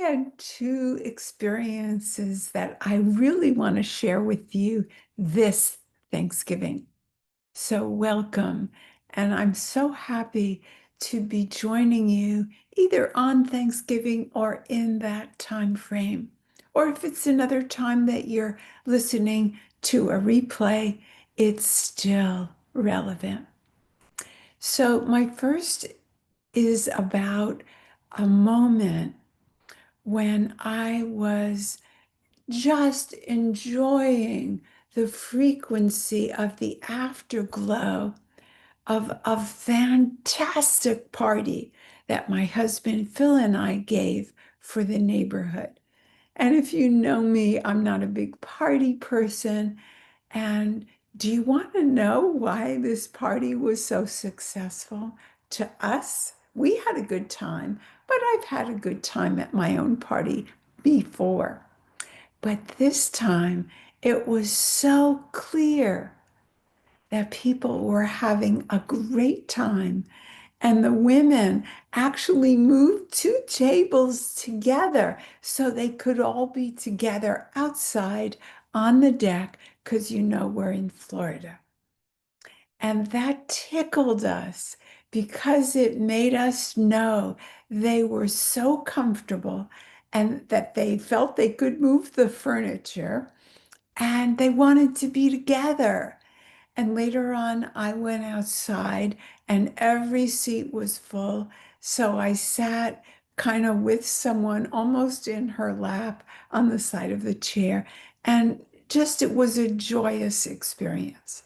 had two experiences that I really want to share with you this Thanksgiving. So welcome. And I'm so happy to be joining you either on Thanksgiving or in that time frame. Or if it's another time that you're listening to a replay, it's still relevant. So my first is about a moment when I was just enjoying the frequency of the afterglow of a fantastic party that my husband Phil and I gave for the neighborhood. And if you know me, I'm not a big party person. And do you want to know why this party was so successful to us? We had a good time, but I've had a good time at my own party before. But this time, it was so clear that people were having a great time. And the women actually moved two tables together so they could all be together outside on the deck, because we're in Florida. And that tickled us because it made us know they were so comfortable and that they felt they could move the furniture and they wanted to be together. And later on, I went outside and every seat was full. So I sat kind of with someone almost in her lap on the side of the chair. And just it was a joyous experience.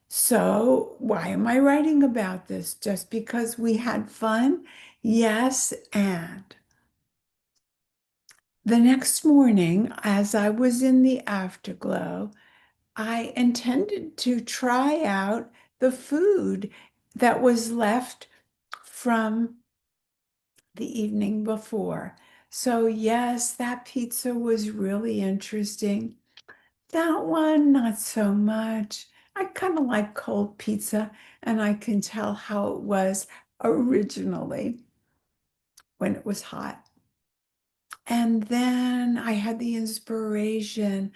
So why am I writing about this? Just because we had fun? Yes, and the next morning, as I was in the afterglow, I intended to try out the food that was left from the evening before. So, yes, that pizza was really interesting. That one, not so much. I kind of like cold pizza, and I can tell how it was originally when it was hot. And then I had the inspiration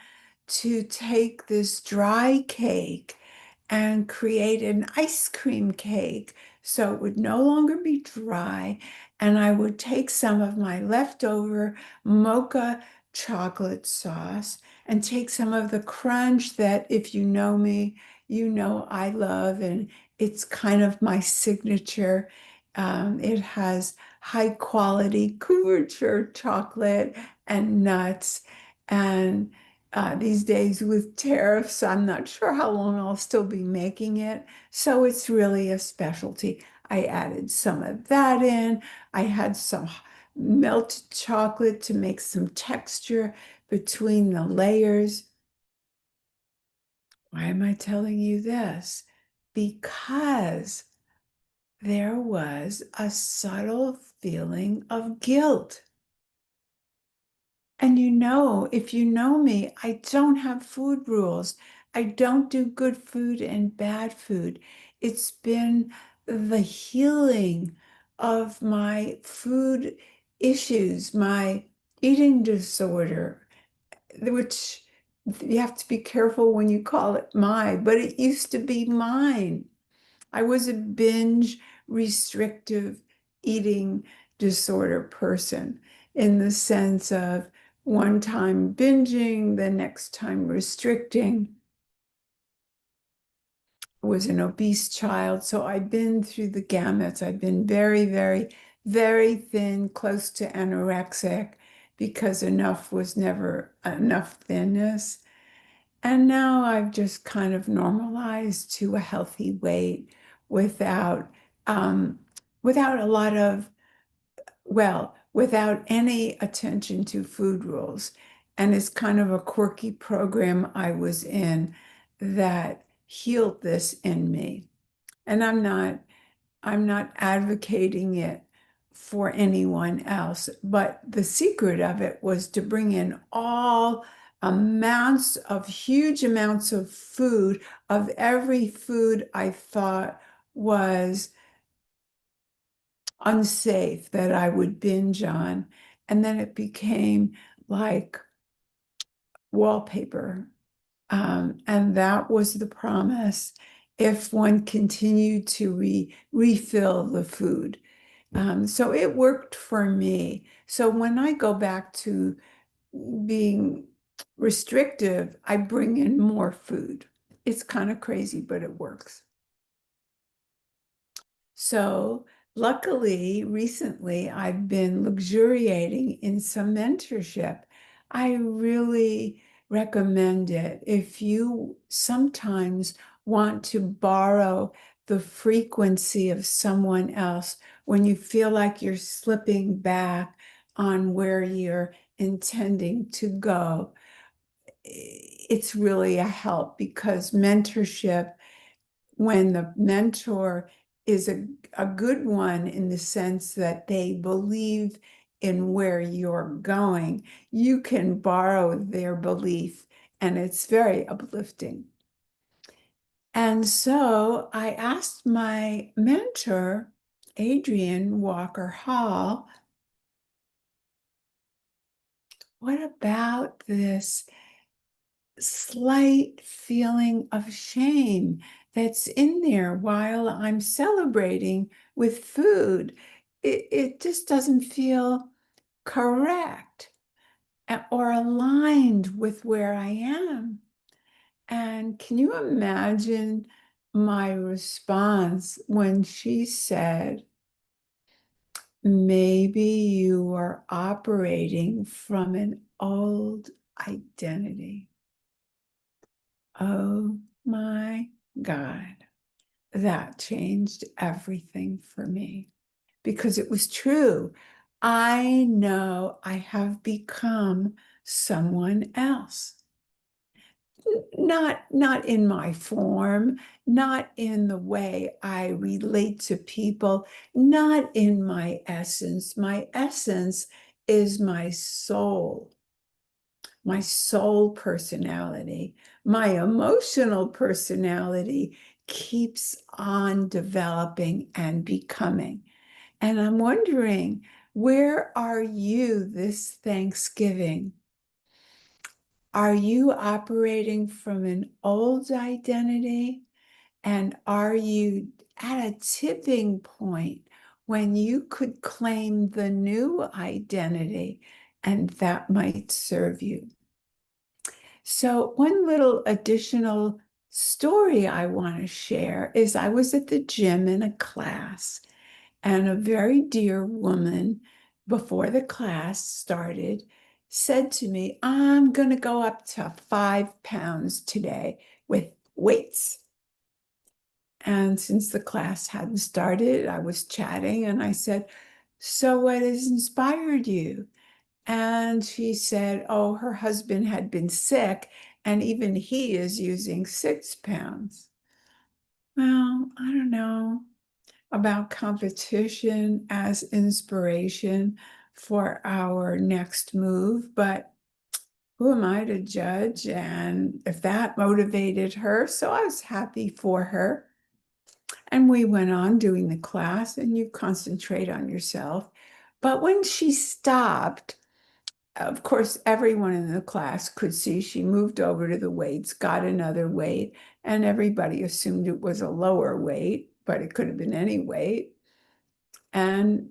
to take this dry cake and create an ice cream cake so it would no longer be dry. And I would take some of my leftover mocha chocolate sauce and take some of the crunch that, if you know me, you know I love, and it's kind of my signature. It has high quality couverture chocolate and nuts. And these days with tariffs, I'm not sure how long I'll still be making it. So it's really a specialty. I added some of that in. I had some melted chocolate to make some texture between the layers. Why am I telling you this? Because there was a subtle feeling of guilt. And if you know me, I don't have food rules. I don't do good food and bad food. It's been the healing of my food issues, my eating disorder, which you have to be careful when you call it but it used to be mine. I was a binge restrictive eating disorder person in the sense of one time binging, the next time restricting. I was an obese child, so I've been through the gamuts. I've been very, very, very thin, close to anorexic, because enough was never enough thinness. And now I've just kind of normalized to a healthy weight without um, without a lot of, without any attention to food rules. And it's kind of a quirky program I was in that healed this in me. And I'm not advocating it for anyone else, but the secret of it was to bring in all huge amounts of food, of every food I thought was unsafe that I would binge on. and then it became like wallpaper. And that was the promise if one continued to refill the food. So it worked for me. So when I go back to being restrictive, I bring in more food. It's kind of crazy, but it works. So luckily, recently, I've been luxuriating in some mentorship. I really recommend it. If you sometimes want to borrow the frequency of someone else when you feel like you're slipping back on where you're intending to go, it's really a help because mentorship, when the mentor is a good one in the sense that they believe in where you're going, you can borrow their belief, and it's very uplifting. And so I asked my mentor, Adrian Walker-Hall, what about this slight feeling of shame that's in there while I'm celebrating with food? It just doesn't feel correct or aligned with where I am. And can you imagine my response when she said, maybe you are operating from an old identity? Oh my God, that changed everything for me because it was true. I know I have become someone else. Not in my form, not in the way I relate to people, not in my essence. My essence is my soul personality. My emotional personality keeps on developing and becoming. And I'm wondering, where are you this Thanksgiving? Are you operating from an old identity? And are you at a tipping point when you could claim the new identity and that might serve you? So one little additional story I want to share is I was at the gym in a class, and a very dear woman, before the class started, said to me, I'm going to go up to 5 pounds today with weights. And since the class hadn't started, I was chatting and I said, so what has inspired you? And she said, oh, her husband had been sick and even he is using 6 pounds. Well, I don't know about competition as inspiration for our next move, but who am I to judge? And if that motivated her, so I was happy for her. And we went on doing the class, and you concentrate on yourself. But when she stopped, of course, everyone in the class could see she moved over to the weights, got another weight, and everybody assumed it was a lower weight, but it could have been any weight. And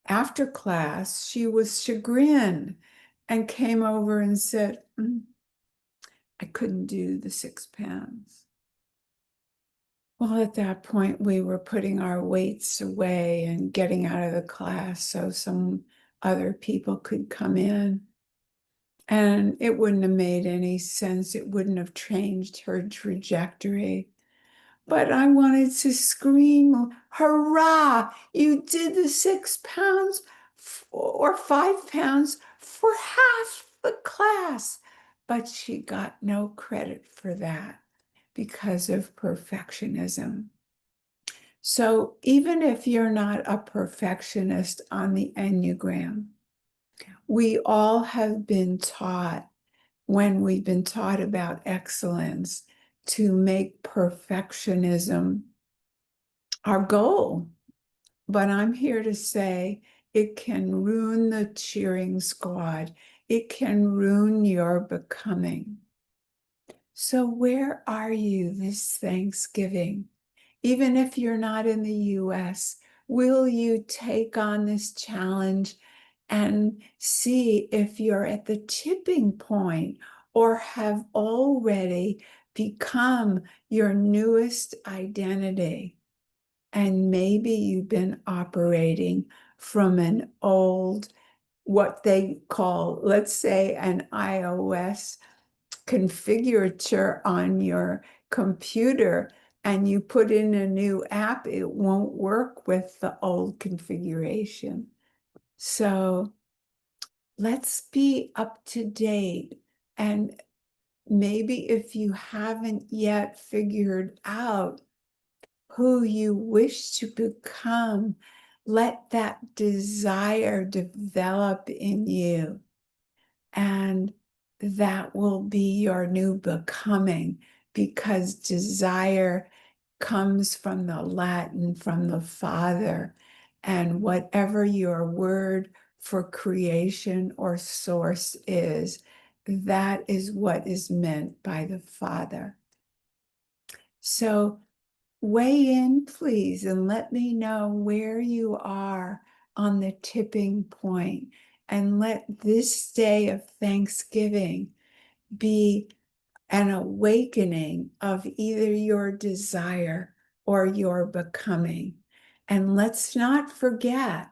after class, she was chagrined and came over and said, I couldn't do the 6 pounds. Well, at that point, we were putting our weights away and getting out of the class so some other people could come in. And it wouldn't have made any sense. It wouldn't have changed her trajectory. But I wanted to scream, hurrah, you did the 6 pounds or 5 pounds for half the class. But she got no credit for that because of perfectionism. So even if you're not a perfectionist on the Enneagram, we all have been taught, when we've been taught about excellence, to make perfectionism our goal. But I'm here to say It can ruin the cheering squad. It can ruin your becoming. So where are you this Thanksgiving? Even if you're not in the US, will you take on this challenge and see if you're at the tipping point or have already become your newest identity? And maybe you've been operating from an old, what they call, let's say, an iOS configurator on your computer, and you put in a new app, it won't work with the old configuration. So let's be up to date. And maybe if you haven't yet figured out who you wish to become, let that desire develop in you. And that will be your new becoming, because desire comes from the Latin, from the Father. And whatever your word for creation or source is, that is what is meant by the Father. So weigh in, please, and let me know where you are on the tipping point. And let this day of Thanksgiving be an awakening of either your desire or your becoming. And let's not forget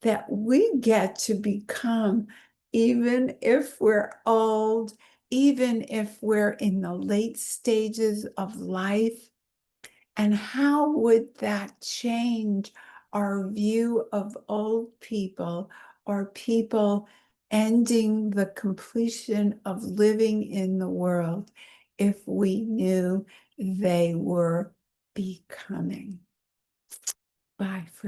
that we get to become, even if we're old, even if we're in the late stages of life. And how would that change our view of old people or people ending the completion of living in the world if we knew they were becoming? Bye for now.